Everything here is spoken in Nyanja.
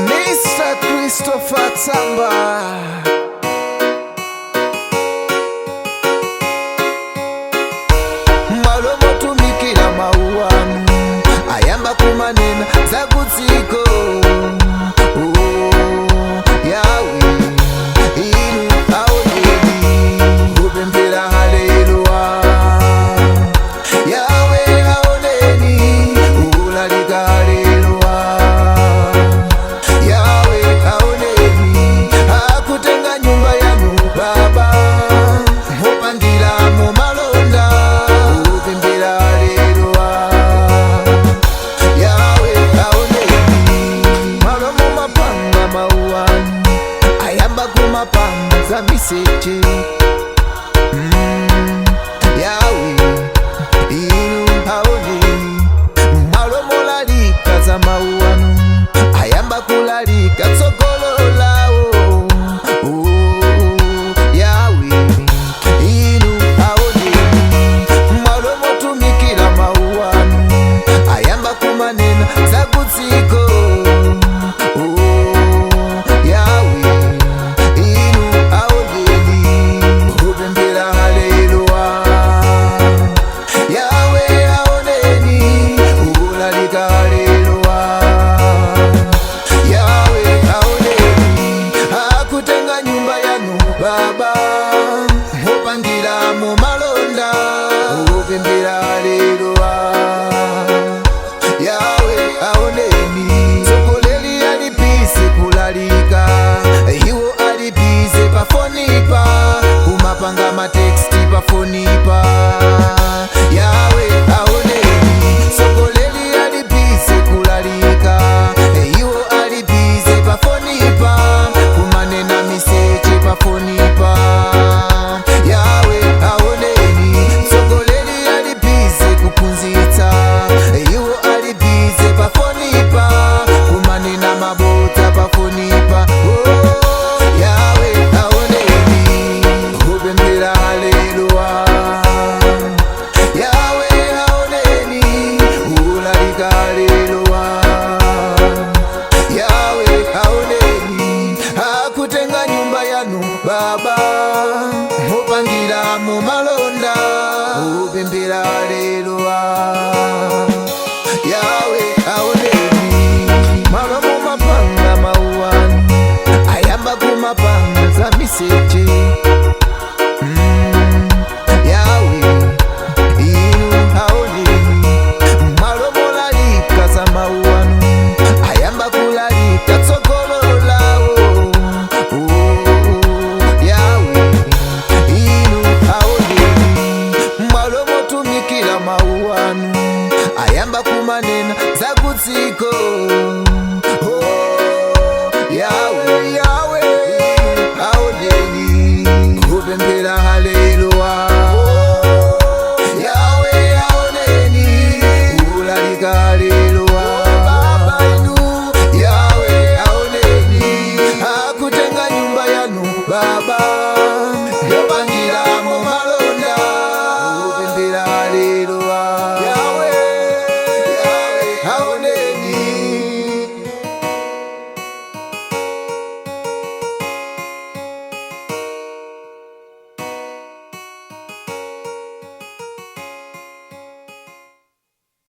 Mr. Christopher Tsamba malomo tumikila mauanu ayamba kumanena zakutsiko yawe inu aoneni kupembela haleluya yawe aoneni ulalika haleluya yawe aoneni akutenga nyumba yanu baba mupandila mu malonda kupembela haleluya yawe aoneni malomo mapanga mauanu ayamba kumapanga za miseche yawe inu aoneni malomo lalika za mauanu ayamba kulalika tsogolo lawo yawe inu aoneni malomo tumikila mauanu ayamba kumanena zakutsiko yawe inu aoneni kupembela haleluya yawe aoneni ulalika haleluya yawe aoneni akutenga nyumba yanu baba mupangila mu malonda kupembela haleluya yawe aoneni sokoleli alipise kulalika iwo alipise pafonipa kumapanga mateksti pafonipa yawe aoneni sokoleli alipise kulalika iwo alipise pafonipa kumanena miseche pafonipa yawe aoneni sokoleli alipise kupunzitsa iwo alipise pafonipa kumanena mabota pafonipa yawe aoneni kupembela haleluya yawe aoneni ulalika haleluya yawe aoneni akutenga nyumba yanu baba mupangila mu malonda kupembela haleluya yawe aoneni malomo mapanga mauanu ayamba kumapanga za miseche yawe inu aoneni malomo lalika za mauanu ayamba kulalika tsogolo lawo yawe inu aoneni malomo tumikila mauanu ayamba kumanena zakutsiko yawe yawe aoneni kupembela haleluya